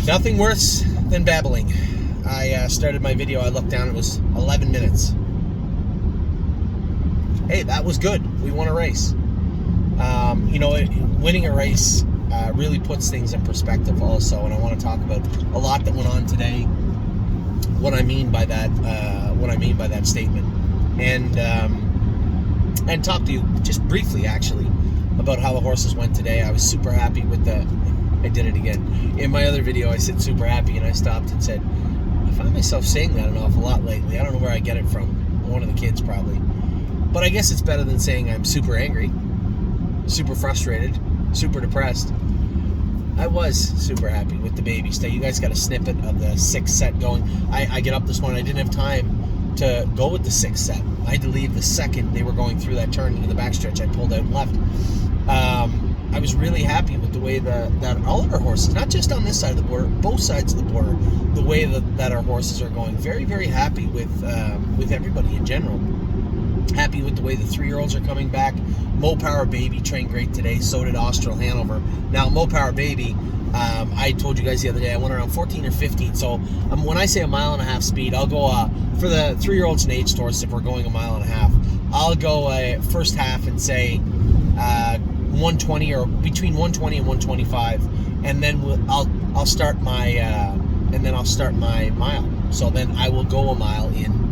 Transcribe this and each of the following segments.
Nothing worse than babbling. I started my video, I looked down, it was 11 minutes. Hey, that was good. We won a race. Winning a race really puts things in perspective also, and I want to talk about a lot that went on today, what I mean by that statement, and talk to you just briefly actually about how the horses went today. I was super happy with I did it again. In my other video I said super happy, and I stopped and said, I find myself saying that an awful lot lately. I don't know where I get it from. One of the kids probably. But I guess it's better than saying I'm super angry, super frustrated, super depressed. I was super happy with the baby stay. You guys got a snippet of the 6th set going. I get up this morning, I didn't have time to go with the 6th set. I had to leave the second they were going through that turn into the backstretch. I pulled out and left. I was really happy with the way that all of our horses, not just on this side of the border, both sides of the border, the way that our horses are going. Very, very happy with everybody in general. Happy with the way the 3-year-olds are coming back. Mo Power Baby trained great today. So did Austral Hanover. Now, Mo Power Baby, I told you guys the other day, I went around 14 or 15. So when I say a mile and a half speed, I'll go for the 3-year-olds and age horse. If we're going a mile and a half, I'll go first half and say 120 or between 120 and 125, and then I'll start my mile. So then I will go a mile in.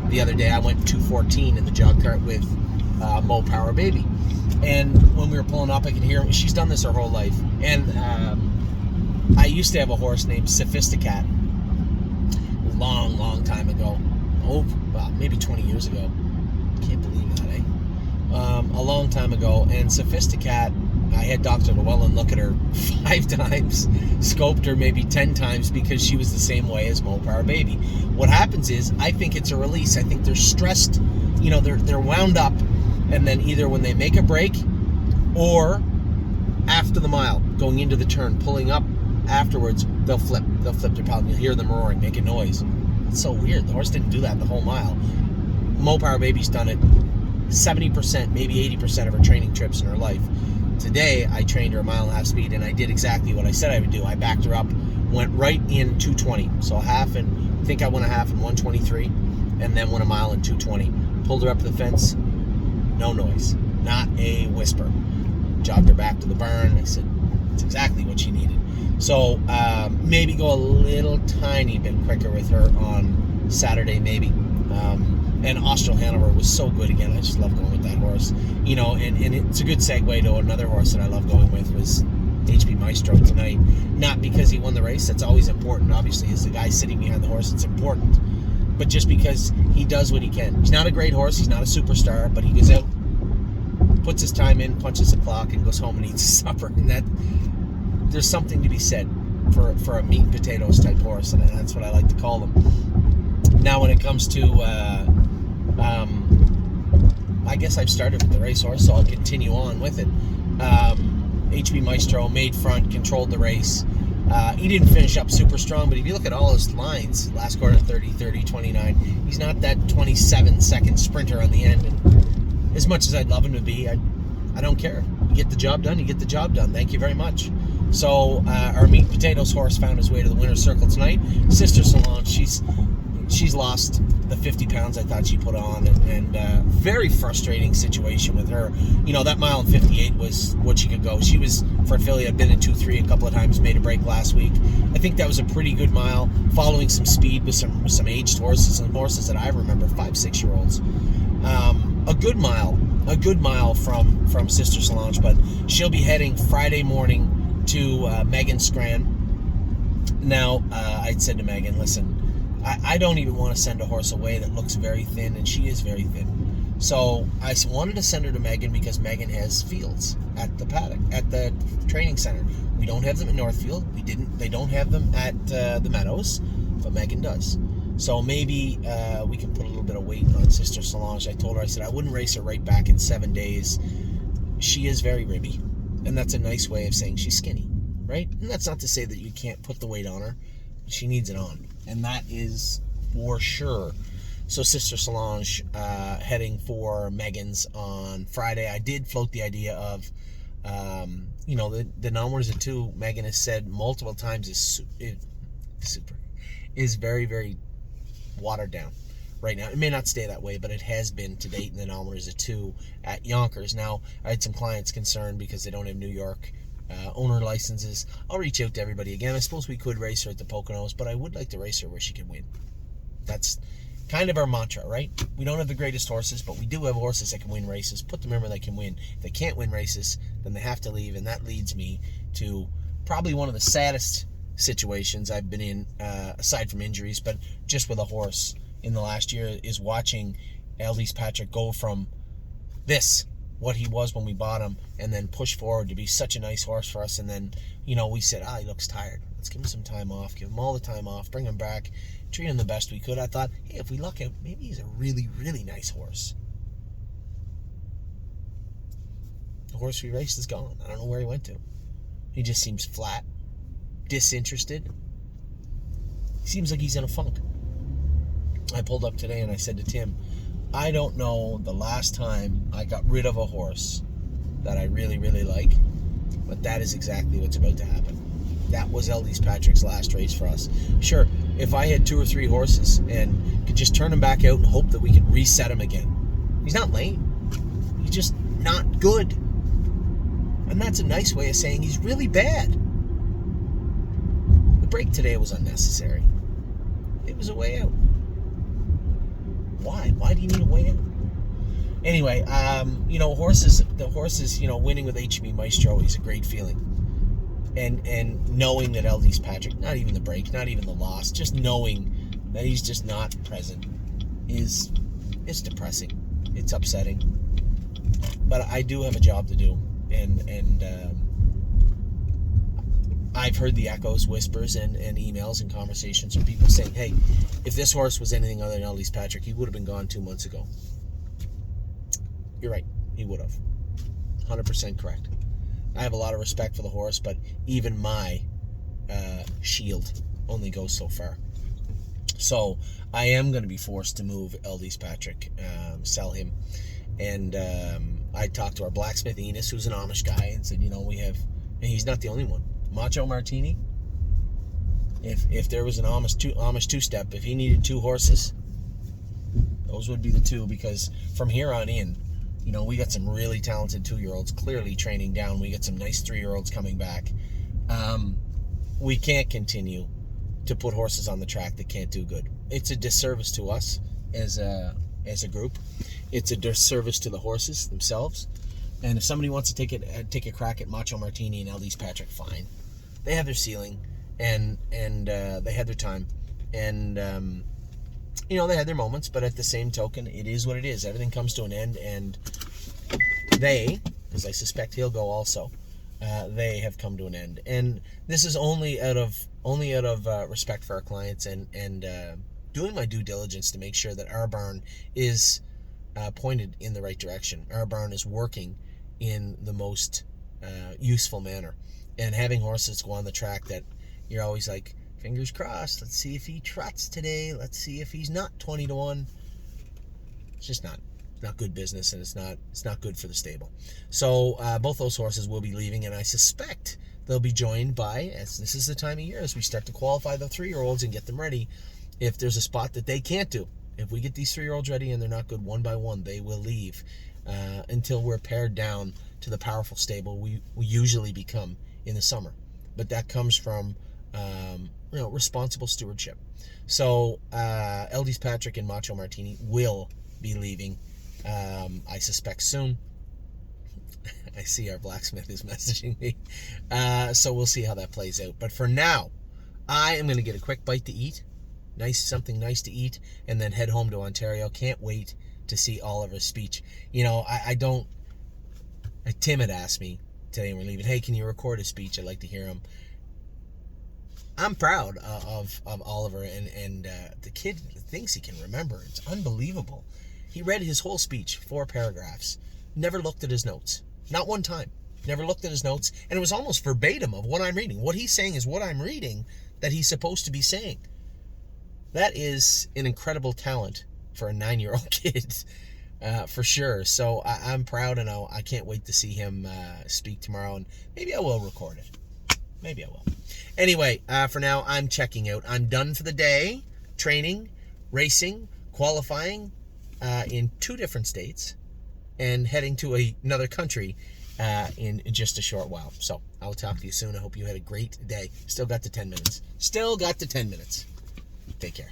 The other day I went 2:14 in the jog cart with Mo Power Baby, and when we were pulling up, I could hear her. She's done this her whole life, and I used to have a horse named Sophisticat long time ago. Maybe 20 years ago. Can't believe that, eh? A long time ago. And Sophisticat, I had Dr. Llewellyn look at her 5 times, scoped her maybe 10 times because she was the same way as Mo Power Baby. What happens is, I think it's a release. I think they're stressed, they're wound up, and then either when they make a break or after the mile, going into the turn, pulling up afterwards, they'll flip their pedal, and you'll hear them roaring, make a noise. It's so weird. The horse didn't do that the whole mile. Mo Power Baby's done it 70%, maybe 80% of her training trips in her life. Today, I trained her a mile and a half speed, and I did exactly what I said I would do. I backed her up, went right in 220. So I think I went a half in 123, and then went a mile in 220. Pulled her up to the fence, no noise, not a whisper. Jogged her back to the barn. I said, it's exactly what she needed. So maybe go a little tiny bit quicker with her on Saturday, maybe. And Austral Hanover was so good again. I just love going with that horse. And it's a good segue to another horse that I love going with was HP Maestro tonight. Not because he won the race. That's always important. Obviously, as the guy sitting behind the horse, it's important. But just because he does what he can. He's not a great horse. He's not a superstar. But he goes out, puts his time in, punches the clock, and goes home and eats his supper. And there's something to be said for a meat and potatoes type horse. And that's what I like to call them. Now, when it comes to... I guess I've started with the racehorse, so I'll continue on with it. HB Maestro made front, controlled the race. He didn't finish up super strong, but if you look at all his lines, last quarter 30, 30, 29, he's not that 27-second sprinter on the end. And as much as I'd love him to be, I don't care. You get the job done, you get the job done. Thank you very much. So our meat and potatoes horse found his way to the winner's circle tonight. Sister Solange, she's lost the 50 pounds I thought she put on, and very frustrating situation with her. That mile and 58 was what she could go. She was, for affiliate, been in 2-3 a couple of times, made a break last week. I think that was a pretty good mile, following some speed with some aged horses, and horses that I remember, 5-6-year-olds. A good mile from Sister Solange, but she'll be heading Friday morning to Megan Scran. Now, I'd said to Megan, listen, I don't even want to send a horse away that looks very thin, and she is very thin. So I wanted to send her to Megan because Megan has fields at the paddock, at the training center. We don't have them at Northfield. They don't have them at the Meadows, but Megan does. So maybe we can put a little bit of weight on Sister Solange. I told her, I said I wouldn't race her right back in 7 days. She is very ribby, and that's a nice way of saying she's skinny, right? And that's not to say that you can't put the weight on her. She needs it on, and that is for sure. So Sister Solange heading for Megan's on Friday. I did float the idea of The non-winners of 2, Megan has said multiple times, is very, very watered down right now. It may not stay that way, but it has been to date in the non-winners of 2 at Yonkers. Now, I had some clients concerned because they don't have New York owner licenses. I'll reach out to everybody again. I suppose we could race her at the Poconos, but I would like to race her where she can win. That's kind of our mantra, right? We don't have the greatest horses, but we do have horses that can win races. Put them in where they can win. If they can't win races, then they have to leave, and that leads me to probably one of the saddest situations I've been in, aside from injuries, but just with a horse in the last year, is watching Eldys Patrick go from what he was when we bought him, and then push forward to be such a nice horse for us. And then, we said, he looks tired. Let's give him some time off, give him all the time off, bring him back, treat him the best we could. I thought, hey, if we luck out, maybe he's a really, really nice horse. The horse we raced is gone. I don't know where he went to. He just seems flat, disinterested. He seems like he's in a funk. I pulled up today and I said to Tim, I don't know the last time I got rid of a horse that I really, really like, but that is exactly what's about to happen. That was Eldys Patrick's last race for us. Sure, if I had 2 or 3 horses and could just turn them back out and hope that we could reset him again. He's not lame. He's just not good. And that's a nice way of saying he's really bad. The break today was unnecessary. It was a way out. Why? Why do you need a way out? Anyway, horses, winning with HB Maestro is a great feeling. And knowing that Eldys Patrick, not even the break, not even the loss, just knowing that he's just not present it's depressing. It's upsetting. But I do have a job to do. And I've heard the echoes, whispers, and emails and conversations from people saying, hey, if this horse was anything other than Eldys Patrick, he would have been gone 2 months ago. You're right. He would have. 100% correct. I have a lot of respect for the horse, but even my shield only goes so far. So I am going to be forced to move Eldys Patrick, sell him. And I talked to our blacksmith, Enos, who's an Amish guy, and said, and he's not the only one. Macho Martini, if there was an Amish two-step, if he needed 2 horses, those would be the 2, because from here on in, we got some really talented 2-year-olds clearly training down. We got some nice 3-year-olds coming back. We can't continue to put horses on the track that can't do good. It's a disservice to us as a group. It's a disservice to the horses themselves. And if somebody wants to take a crack at Macho Martini and Eldys Patrick, fine. They have their ceiling, and they had their time, and they had their moments. But at the same token, it is what it is. Everything comes to an end, and they, because I suspect he'll go also, they have come to an end. And this is only out of respect for our clients and doing my due diligence to make sure that our barn is pointed in the right direction. Our barn is working in the most useful manner. And having horses go on the track that you're always like, fingers crossed, let's see if he trots today, let's see if he's not 20-1. It's just not good business, and it's not good for the stable. So both those horses will be leaving, and I suspect they'll be joined by, as this is the time of year, as we start to qualify the 3-year-olds and get them ready, if there's a spot that they can't do. If we get these 3-year-olds ready and they're not good one by one, they will leave until we're pared down to the powerful stable we usually become in the summer. But that comes from responsible stewardship. So Eldys Patrick and Macho Martini will be leaving, I suspect, soon. I see our blacksmith is messaging me. So we'll see how that plays out. But for now, I am going to get a quick bite to eat. Something nice to eat, and then head home to Ontario. Can't wait to see Oliver's speech. Tim had asked me today when we're leaving, hey, can you record a speech? I'd like to hear him. I'm proud of Oliver, and the kid thinks he can remember. It's unbelievable. He read his whole speech, 4 paragraphs, never looked at his notes. Not one time. Never looked at his notes, and it was almost verbatim of what I'm reading. What he's saying is what I'm reading that he's supposed to be saying. That is an incredible talent for a 9-year-old kid. for sure. So I'm proud, and I can't wait to see him speak tomorrow, and maybe I will record it. Maybe I will. Anyway, for now, I'm checking out. I'm done for the day, training, racing, qualifying in 2 different states, and heading to another country in just a short while. So I'll talk to you soon. I hope you had a great day. Still got the 10 minutes. Take care.